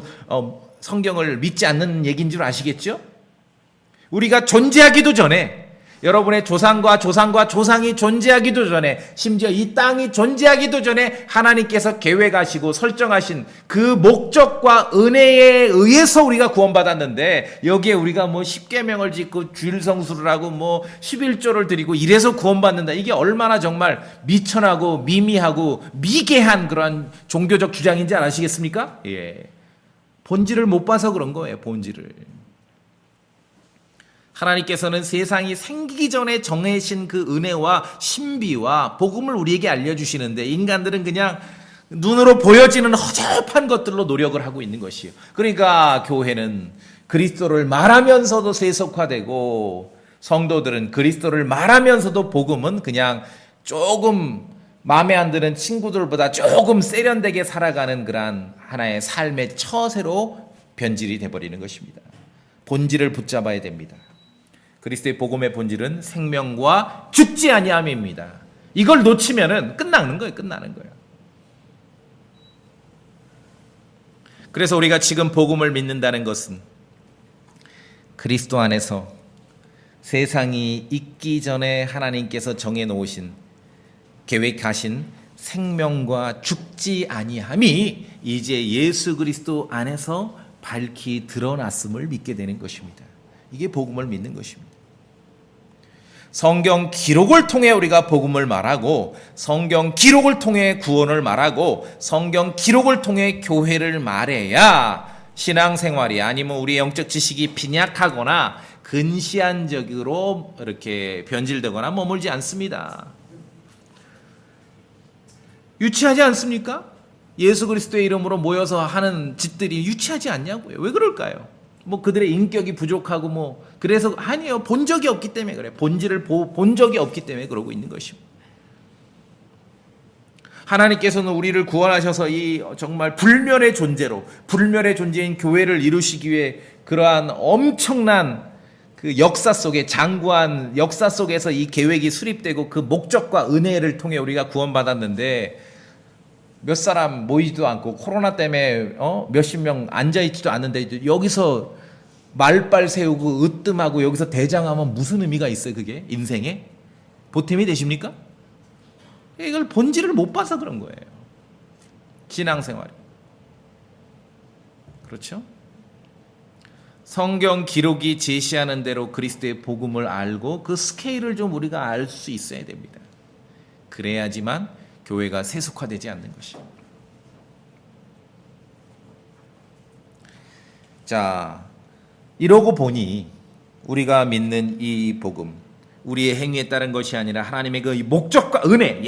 성경을 믿지 않는 얘기인 줄 아시겠죠? 우리가 존재하기도 전에 여러분의 조상과 조상이 존재하기도 전에 심지어 이 땅이 존재하기도 전에 하나님께서 계획하시고 설정하신 그 목적과 은혜에 의해서 우리가 구원받았는데 여기에 우리가 십계명을 짓고 주일 성수를 하고 11조를 드리고 이래서 구원받는다. 이게 얼마나 정말 미천하고 미미하고 미개한 그런 종교적 주장인지 아시겠습니까? 예. 본질을 못 봐서 그런 거예요. 본질을. 하나님께서는 세상이 생기기 전에 정해신 그 은혜와 신비와 복음을 우리에게 알려주시는데 인간들은 그냥 눈으로 보여지는 허접한 것들로 노력을 하고 있는 것이에요. 그러니까 교회는 그리스도를 말하면서도 세속화되고 성도들은 그리스도를 말하면서도 복음은 그냥 조금 마음에 안 드는 친구들보다 조금 세련되게 살아가는 그런 하나의 삶의 처세로 변질이 돼버리는 것입니다. 본질을 붙잡아야 됩니다. 그리스도의 복음의 본질은 생명과 죽지 아니함입니다. 이걸 놓치면은 끝나는 거예요. 그래서 우리가 지금 복음을 믿는다는 것은 그리스도 안에서 세상이 있기 전에 하나님께서 정해놓으신 계획하신 생명과 죽지 아니함이 이제 예수 그리스도 안에서 밝히 드러났음을 믿게 되는 것입니다. 이게 복음을 믿는 것입니다. 성경 기록을 통해 우리가 복음을 말하고, 성경 기록을 통해 구원을 말하고, 성경 기록을 통해 교회를 말해야 신앙생활이, 아니면 우리의 영적 지식이 빈약하거나 근시안적으로 이렇게 변질되거나 머물지 않습니다. 유치하지 않습니까? 예수 그리스도의 이름으로 모여서 하는 짓들이 유치하지 않냐고요. 왜 그럴까요? 뭐 그들의 인격이 부족하고 뭐 그래서 아니에요. 본 적이 없기 때문에 그래. 본질을 본 적이 없기 때문에 그러고 있는 것입니다. 하나님께서는 우리를 구원하셔서 이 정말 불멸의 존재로, 불멸의 존재인 교회를 이루시기 위해 그러한 엄청난 그 역사 속에, 장구한 역사 속에서 이 계획이 수립되고 그 목적과 은혜를 통해 우리가 구원받았는데, 몇 사람 모이지도 않고 코로나 때문에 몇십 명 앉아있지도 않는데 여기서 말빨 세우고 으뜸하고 여기서 대장하면 무슨 의미가 있어요? 그게 인생에 보탬이 되십니까? 이걸 본질을 못 봐서 그런 거예요. 신앙생활이. 그렇죠? 성경 기록이 제시하는 대로 그리스도의 복음을 알고 그 스케일을 좀 우리가 알 수 있어야 됩니다. 그래야지만 교회가 세속화되지 않는 것이에요. 자, 이러고 보니 우리가 믿는 이 복음, 우리의 행위에 따른 것이 아니라 하나님의 그 목적과 은혜,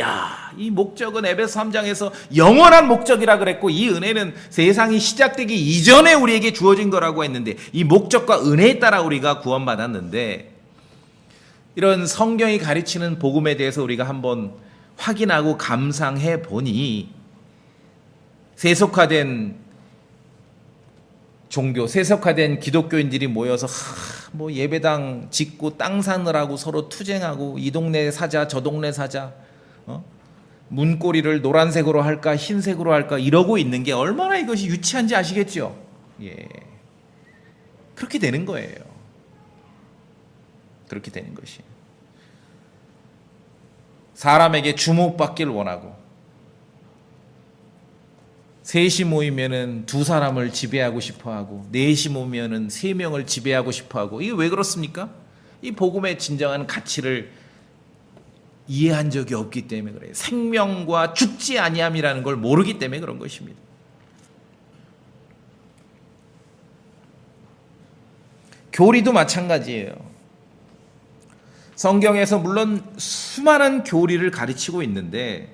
이 목적은 에베소 3장에서 영원한 목적이라 그랬고, 이 은혜는 세상이 시작되기 이전에 우리에게 주어진 거라고 했는데, 이 목적과 은혜에 따라 우리가 구원받았는데, 이런 성경이 가르치는 복음에 대해서 우리가 한번 확인하고 감상해 보니, 세속화된 종교, 세속화된 기독교인들이 모여서 뭐 예배당 짓고 땅 사느라고 서로 투쟁하고, 이 동네 사자 저 동네 사자, 문고리를 노란색으로 할까 흰색으로 할까 이러고 있는 게 얼마나 이것이 유치한지 아시겠죠? 예, 그렇게 되는 거예요. 그렇게 되는 것이. 사람에게 주목받기를 원하고, 셋이 모이면은 두 사람을 지배하고 싶어하고, 넷이 모이면은 세 명을 지배하고 싶어하고, 이게 왜 그렇습니까? 이 복음의 진정한 가치를 이해한 적이 없기 때문에 그래요. 생명과 죽지 아니함이라는 걸 모르기 때문에 그런 것입니다. 교리도 마찬가지예요. 성경에서 물론 수많은 교리를 가르치고 있는데,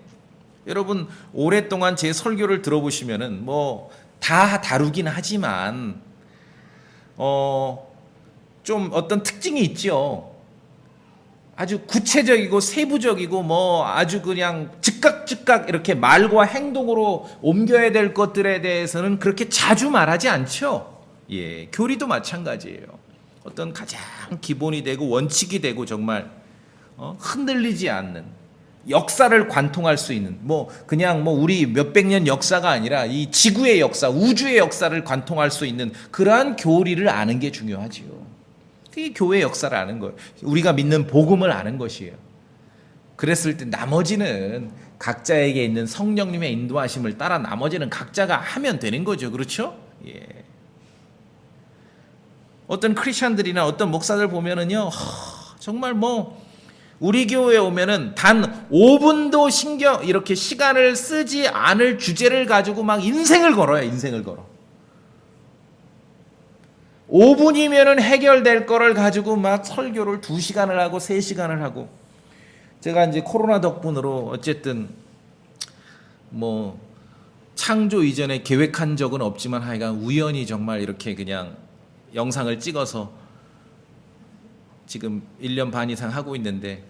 여러분 오랫동안 제 설교를 들어보시면은 뭐 다 다루긴 하지만 좀 어떤 특징이 있죠. 아주 구체적이고 세부적이고 뭐 아주 그냥 즉각 이렇게 말과 행동으로 옮겨야 될 것들에 대해서는 그렇게 자주 말하지 않죠. 예, 교리도 마찬가지예요. 어떤 가장 기본이 되고 원칙이 되고 정말 흔들리지 않는, 역사를 관통할 수 있는, 뭐 그냥 뭐 우리 몇백 년 역사가 아니라 이 지구의 역사, 우주의 역사를 관통할 수 있는 그러한 교리를 아는 게 중요하지요. 그게 교회의 역사를 아는 거예요. 우리가 믿는 복음을 아는 것이에요. 그랬을 때 나머지는 각자에게 있는 성령님의 인도하심을 따라 나머지는 각자가 하면 되는 거죠. 그렇죠? 예. 어떤 크리스천들이나 어떤 목사들 보면은요, 정말 뭐 우리 교회에 오면은 단 5분도 이렇게 시간을 쓰지 않을 주제를 가지고 막 인생을 걸어요. 인생을 걸어. 5분이면은 해결될 거를 가지고 막 설교를 2시간을 하고 3시간을 하고. 제가 이제 코로나 덕분으로 어쨌든 뭐 창조 이전에 계획한 적은 없지만 하여간 우연히 정말 이렇게 그냥 영상을 찍어서 지금 1년 반 이상 하고 있는데,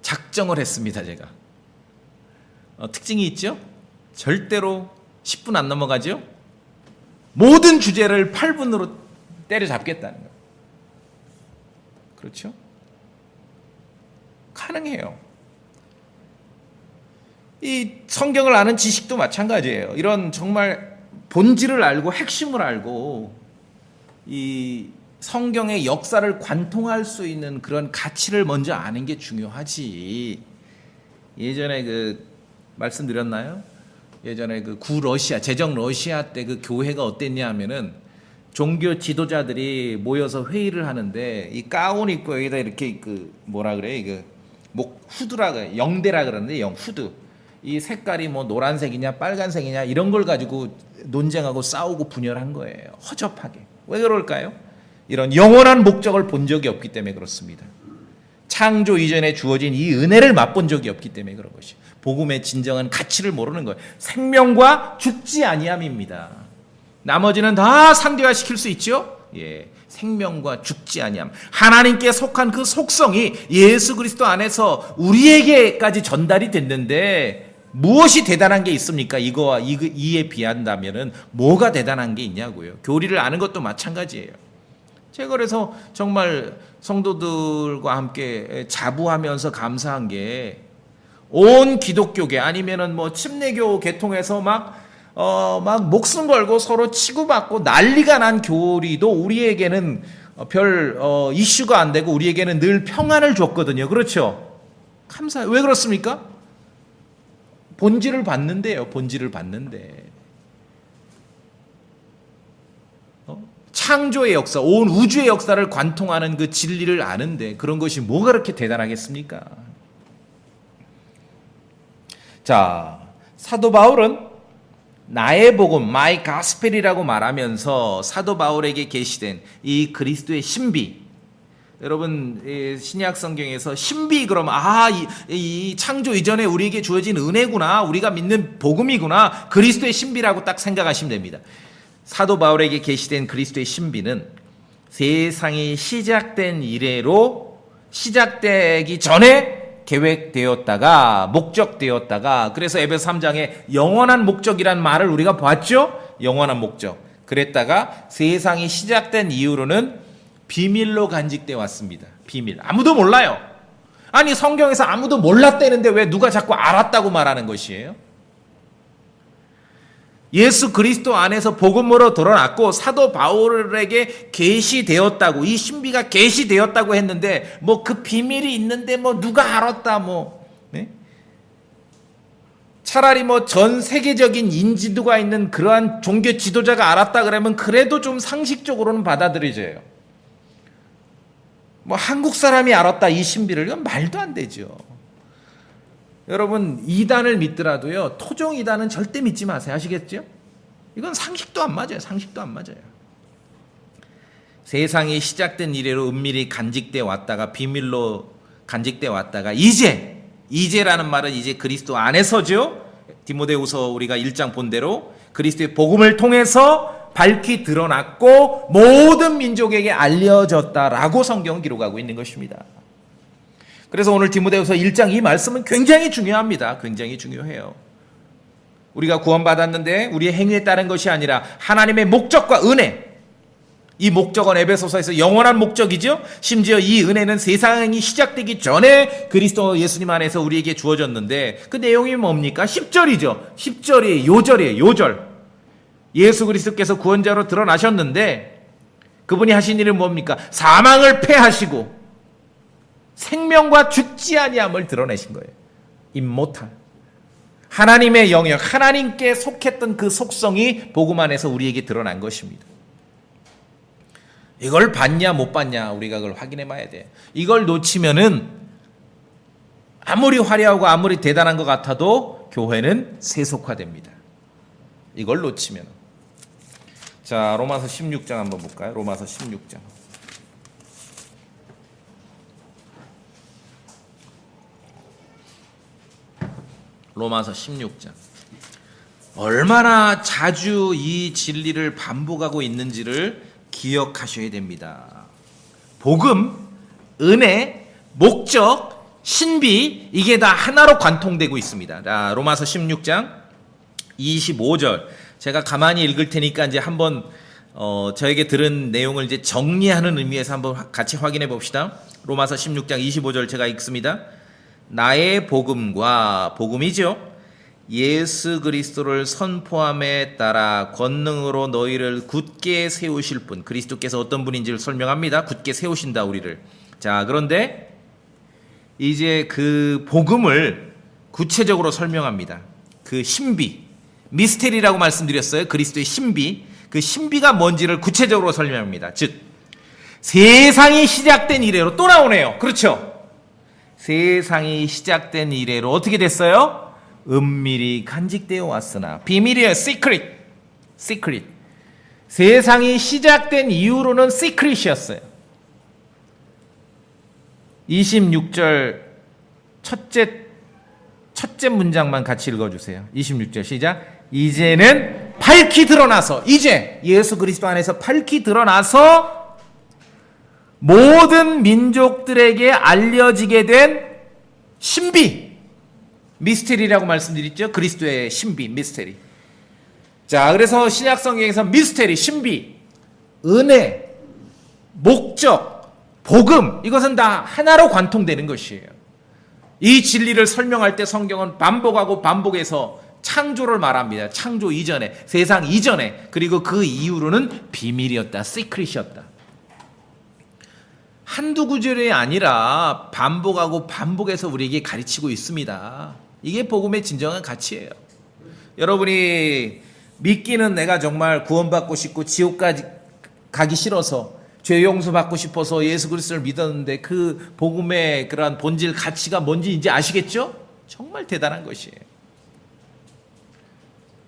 작정을 했습니다. 제가 특징이 있죠? 절대로 10분 안 넘어가죠? 모든 주제를 8분으로 때려잡겠다는 거예요. 그렇죠? 가능해요. 이 성경을 아는 지식도 마찬가지예요. 이런 정말 본질을 알고 핵심을 알고 이 성경의 역사를 관통할 수 있는 그런 가치를 먼저 아는 게 중요하지. 예전에 말씀드렸나요? 예전에 구러시아, 제정 러시아 때 그 교회가 어땠냐 하면은 종교 지도자들이 모여서 회의를 하는데 이 가운 입고 여기다 이렇게 뭐라 그래? 후드라 그래. 영대라 그러는데 후드. 이 색깔이 뭐 노란색이냐 빨간색이냐 이런 걸 가지고 논쟁하고 싸우고 분열한 거예요. 허접하게. 왜 그럴까요? 이런 영원한 목적을 본 적이 없기 때문에 그렇습니다. 창조 이전에 주어진 이 은혜를 맛본 적이 없기 때문에 그런 것이. 복음의 진정한 가치를 모르는 거예요. 생명과 죽지 아니함입니다. 나머지는 다 상대화시킬 수 있죠. 예, 생명과 죽지 아니함. 하나님께 속한 그 속성이 예수 그리스도 안에서 우리에게까지 전달이 됐는데 무엇이 대단한 게 있습니까? 이에 비한다면은 뭐가 대단한 게 있냐고요. 교리를 아는 것도 마찬가지예요. 제가 그래서 정말 성도들과 함께 자부하면서 감사한 게 온 기독교계 아니면은 뭐 침례교 계통에서 막 목숨 걸고 서로 치고받고 난리가 난 교리도 우리에게는 별 이슈가 안 되고 우리에게는 늘 평안을 줬거든요. 그렇죠? 감사해요. 왜 그렇습니까? 본질을 봤는데요. 본질을 봤는데. 창조의 역사, 온 우주의 역사를 관통하는 그 진리를 아는데 그런 것이 뭐가 그렇게 대단하겠습니까? 자, 사도 바울은 나의 복음, my gospel이라고 말하면서 사도 바울에게 계시된 이 그리스도의 신비. 여러분, 신약 성경에서 신비 그러면 이 창조 이전에 우리에게 주어진 은혜구나, 우리가 믿는 복음이구나, 그리스도의 신비라고 딱 생각하시면 됩니다. 사도 바울에게 계시된 그리스도의 신비는 세상이 시작된 이래로 시작되기 전에 계획되었다가 목적되었다가, 그래서 에베소 3장에 영원한 목적이란 말을 우리가 봤죠. 영원한 목적. 그랬다가 세상이 시작된 이후로는 비밀로 간직되어 왔습니다. 비밀. 아무도 몰라요. 아니 성경에서 아무도 몰랐다는데 왜 누가 자꾸 알았다고 말하는 것이에요? 예수 그리스도 안에서 복음으로 드러났고 사도 바울에게 계시되었다고, 이 신비가 계시되었다고 했는데 뭐 그 비밀이 있는데 뭐 누가 알았다 뭐, 네? 차라리 뭐 전 세계적인 인지도가 있는 그러한 종교 지도자가 알았다 그러면 그래도 좀 상식적으로는 받아들여져요. 뭐 한국 사람이 알았다 이 신비를, 이건 말도 안 되죠. 여러분 이단을 믿더라도요, 토종 이단은 절대 믿지 마세요. 아시겠죠? 이건 상식도 안 맞아요. 상식도 안 맞아요. 세상이 시작된 이래로 은밀히 간직되어 왔다가 비밀로 간직되어 왔다가 이제라는 말은 이제 그리스도 안에서죠. 디모데후서 우리가 1장 본 대로 그리스도의 복음을 통해서 밝히 드러났고 모든 민족에게 알려졌다라고 성경은 기록하고 있는 것입니다. 그래서 오늘 디모데후서 1장 이 말씀은 굉장히 중요합니다. 굉장히 중요해요. 우리가 구원받았는데 우리의 행위에 따른 것이 아니라 하나님의 목적과 은혜, 이 목적은 에베소서에서 영원한 목적이죠. 심지어 이 은혜는 세상이 시작되기 전에 그리스도 예수님 안에서 우리에게 주어졌는데 그 내용이 뭡니까? 10절이죠. 10절이 요절. 예수 그리스도께서 구원자로 드러나셨는데 그분이 하신 일은 뭡니까? 사망을 패하시고 생명과 죽지 아니함을 드러내신 거예요. 임모탈. 하나님의 영역, 하나님께 속했던 그 속성이 복음 안에서 우리에게 드러난 것입니다. 이걸 봤냐 못 봤냐 우리가 그걸 확인해 봐야 돼요. 이걸 놓치면은 아무리 화려하고 아무리 대단한 것 같아도 교회는 세속화됩니다. 이걸 놓치면. 자, 로마서 16장 한번 볼까요? 로마서 16장. 로마서 16장. 얼마나 자주 이 진리를 반복하고 있는지를 기억하셔야 됩니다. 복음, 은혜, 목적, 신비, 이게 다 하나로 관통되고 있습니다. 자, 로마서 16장 25절. 제가 가만히 읽을 테니까 이제 한번 저에게 들은 내용을 이제 정리하는 의미에서 한번 같이 확인해 봅시다. 로마서 16장 25절 제가 읽습니다. 나의 복음과 복음이죠. 예수 그리스도를 선포함에 따라 권능으로 너희를 굳게 세우실 분, 그리스도께서 어떤 분인지를 설명합니다. 굳게 세우신다 우리를. 자, 그런데 이제 그 복음을 구체적으로 설명합니다. 그 신비, 미스테리라고 말씀드렸어요. 그리스도의 신비, 그 신비가 뭔지를 구체적으로 설명합니다. 즉 세상이 시작된 이래로 또 나오네요. 그렇죠? 세상이 시작된 이래로 어떻게 됐어요? 은밀히 간직되어 왔으나, 비밀이에요. 시크릿. 세상이 시작된 이후로는 시크릿이었어요. 26절 첫째 문장만 같이 읽어주세요. 26절 시작. 이제는 밝히 드러나서, 이제 예수 그리스도 안에서 밝히 드러나서 모든 민족들에게 알려지게 된 신비, 미스테리라고 말씀드렸죠. 그리스도의 신비, 미스테리. 자, 그래서 신약 성경에서 미스테리, 신비, 은혜, 목적, 복음, 이것은 다 하나로 관통되는 것이에요. 이 진리를 설명할 때 성경은 반복하고 반복해서 창조를 말합니다. 창조 이전에, 세상 이전에, 그리고 그 이후로는 비밀이었다, 시크릿이었다. 한두 구절이 아니라 반복하고 반복해서 우리에게 가르치고 있습니다. 이게 복음의 진정한 가치예요. 여러분이 믿기는 내가 정말 구원받고 싶고 지옥까지 가기 싫어서 죄 용서 받고 싶어서 예수 그리스도를 믿었는데 그 복음의 그러한 본질 가치가 뭔지 이제 아시겠죠? 정말 대단한 것이에요.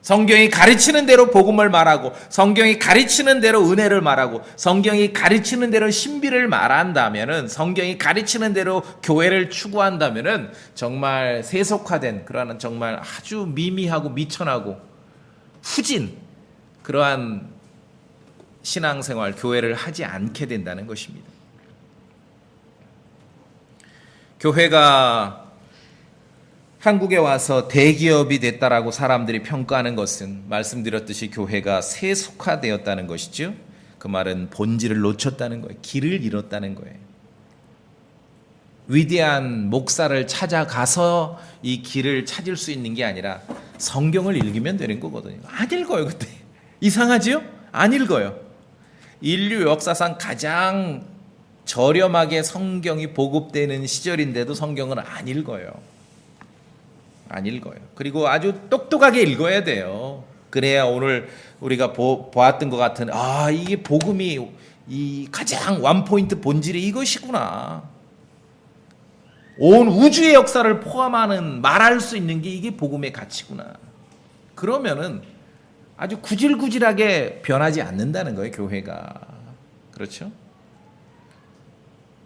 성경이 가르치는 대로 복음을 말하고, 성경이 가르치는 대로 은혜를 말하고, 성경이 가르치는 대로 신비를 말한다면은, 성경이 가르치는 대로 교회를 추구한다면은 정말 세속화된 그러한 정말 아주 미미하고 미천하고 후진 그러한 신앙생활, 교회를 하지 않게 된다는 것입니다. 교회가 한국에 와서 대기업이 됐다라고 사람들이 평가하는 것은 말씀드렸듯이 교회가 세속화되었다는 것이죠. 그 말은 본질을 놓쳤다는 거예요. 길을 잃었다는 거예요. 위대한 목사를 찾아가서 이 길을 찾을 수 있는 게 아니라 성경을 읽으면 되는 거거든요. 안 읽어요, 그때. 이상하지요? 안 읽어요. 인류 역사상 가장 저렴하게 성경이 보급되는 시절인데도 성경을 안 읽어요. 안 읽어요. 그리고 아주 똑똑하게 읽어야 돼요. 그래야 오늘 우리가 보았던 것 같은 이게 복음이 이 가장 원포인트 본질이 이것이구나. 온 우주의 역사를 포함하는 말할 수 있는 게 이게 복음의 가치구나. 그러면은 아주 구질구질하게 변하지 않는다는 거예요, 교회가. 그렇죠?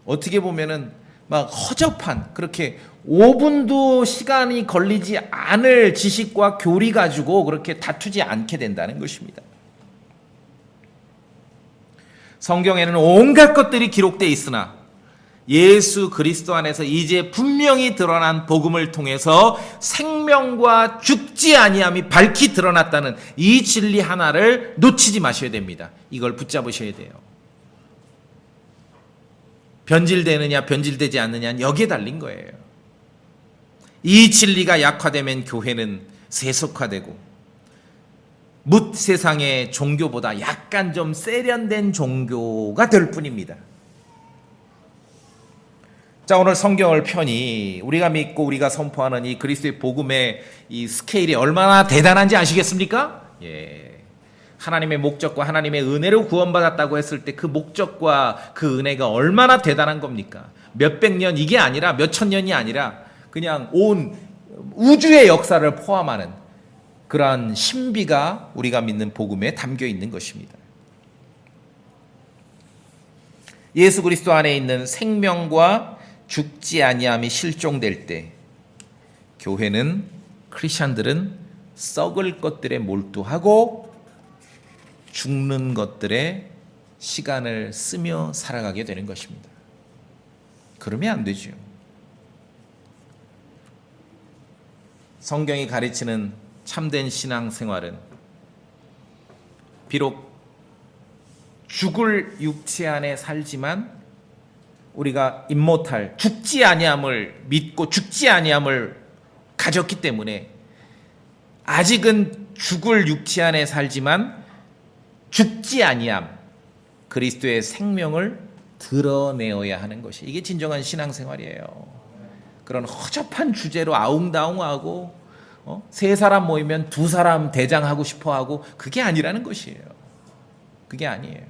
어떻게 보면은 막 허접한, 그렇게 5분도 시간이 걸리지 않을 지식과 교리 가지고 그렇게 다투지 않게 된다는 것입니다. 성경에는 온갖 것들이 기록되어 있으나 예수 그리스도 안에서 이제 분명히 드러난 복음을 통해서 생명과 죽지 아니함이 밝히 드러났다는 이 진리 하나를 놓치지 마셔야 됩니다. 이걸 붙잡으셔야 돼요. 변질되느냐 변질되지 않느냐는 여기에 달린 거예요. 이 진리가 약화되면 교회는 세속화되고 뭇 세상의 종교보다 약간 좀 세련된 종교가 될 뿐입니다. 자, 오늘 성경을 펴니 우리가 믿고 우리가 선포하는 이 그리스도의 복음의 이 스케일이 얼마나 대단한지 아시겠습니까? 예. 하나님의 목적과 하나님의 은혜로 구원받았다고 했을 때 그 목적과 그 은혜가 얼마나 대단한 겁니까? 몇백 년 이게 아니라 몇천 년이 아니라 그냥 온 우주의 역사를 포함하는 그러한 신비가 우리가 믿는 복음에 담겨 있는 것입니다. 예수 그리스도 안에 있는 생명과 죽지 아니함이 실종될 때 교회는, 크리스천들은 썩을 것들에 몰두하고 죽는 것들에 시간을 쓰며 살아가게 되는 것입니다. 그러면 안 되죠. 성경이 가르치는 참된 신앙생활은 비록 죽을 육체 안에 살지만 우리가 임모탈, 죽지 아니함을 믿고 죽지 아니함을 가졌기 때문에 아직은 죽을 육체 안에 살지만 죽지 아니함, 그리스도의 생명을 드러내어야 하는 것이, 이게 진정한 신앙생활이에요. 그런 허접한 주제로 아웅다웅하고 세 사람 모이면 두 사람 대장하고 싶어하고, 그게 아니라는 것이에요. 그게 아니에요.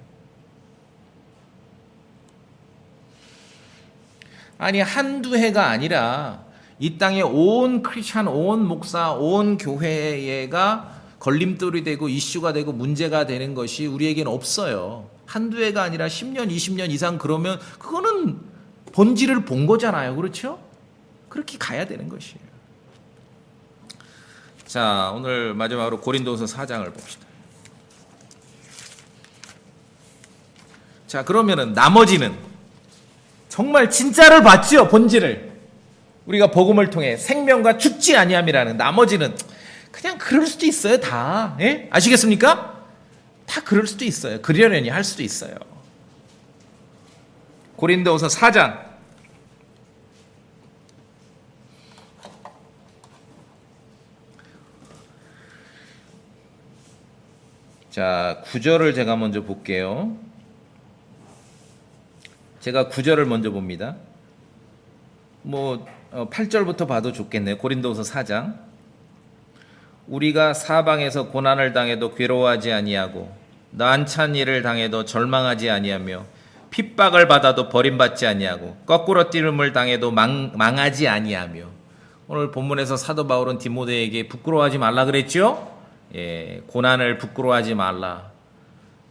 아니, 한두 해가 아니라 이 땅에 온 크리스찬, 온 목사, 온 교회가 걸림돌이 되고 이슈가 되고 문제가 되는 것이 우리에게는 없어요. 한두 해가 아니라 10년, 20년 이상, 그러면 그거는 본질을 본 거잖아요. 그렇죠? 그렇게 가야 되는 것이에요. 자, 오늘 마지막으로 고린도서 4장을 봅시다. 자, 그러면은 나머지는 정말 진짜를 봤죠. 본질을 우리가 복음을 통해 생명과 죽지 아니함이라는, 나머지는 그냥 그럴 수도 있어요. 다. 예? 아시겠습니까? 다 그럴 수도 있어요. 그러려니 할 수도 있어요. 고린도서 4장 자, 9절을 제가 먼저 볼게요. 제가 9절을 먼저 봅니다. 8절부터 봐도 좋겠네요. 고린도서 4장. 우리가 사방에서 고난을 당해도 괴로워하지 아니하고 난찬 일을 당해도 절망하지 아니하며 핍박을 받아도 버림받지 아니하고 거꾸로 뛰름을 당해도 망하지 아니하며. 오늘 본문에서 사도 바울은 디모데에게 부끄러워하지 말라 그랬죠? 예, 고난을 부끄러워하지 말라.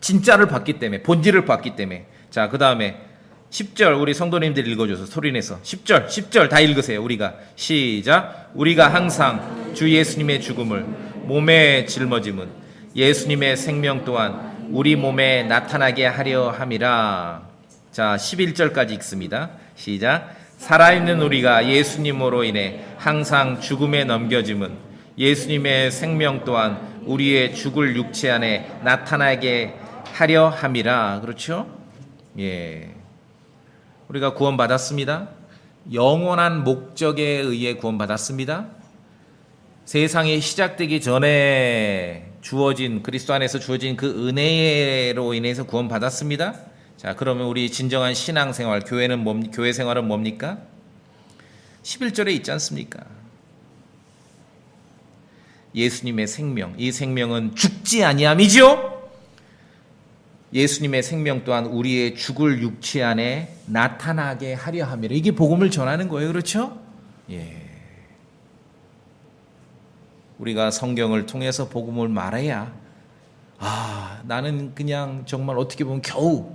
진짜를 봤기 때문에, 본질을 봤기 때문에. 자, 그 다음에 10절 우리 성도님들 읽어줘서 소리내서 10절 다 읽으세요. 우리가 시작. 우리가 항상 주 예수님의 죽음을 몸에 짊어짐은 예수님의 생명 또한 우리 몸에 나타나게 하려 함이라. 자, 11절까지 읽습니다. 시작. 살아있는 우리가 예수님으로 인해 항상 죽음에 넘겨짐은 예수님의 생명 또한 우리의 죽을 육체 안에 나타나게 하려 함이라. 그렇죠? 예. 우리가 구원받았습니다. 영원한 목적에 의해 구원받았습니다. 세상이 시작되기 전에 주어진, 그리스도 안에서 주어진 그 은혜로 인해서 구원받았습니다. 자, 그러면 우리 진정한 신앙생활, 교회 생활은 뭡니까? 11절에 있지 않습니까? 예수님의 생명, 이 생명은 죽지 아니함이지요. 예수님의 생명 또한 우리의 죽을 육체 안에 나타나게 하려 함이라. 이게 복음을 전하는 거예요. 그렇죠? 예. 우리가 성경을 통해서 복음을 말해야, 나는 그냥 정말 어떻게 보면 겨우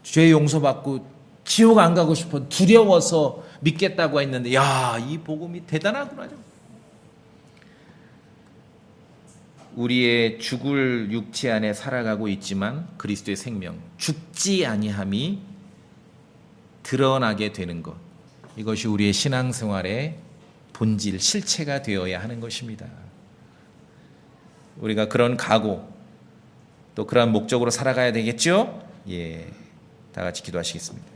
죄 용서받고 지옥 안 가고 싶어 두려워서 믿겠다고 했는데, 이 복음이 대단하구나. 우리의 죽을 육체 안에 살아가고 있지만 그리스도의 생명, 죽지 아니함이 드러나게 되는 것, 이것이 우리의 신앙생활의 본질, 실체가 되어야 하는 것입니다. 우리가 그런 각오, 또 그런 목적으로 살아가야 되겠죠? 예, 다 같이 기도하시겠습니다.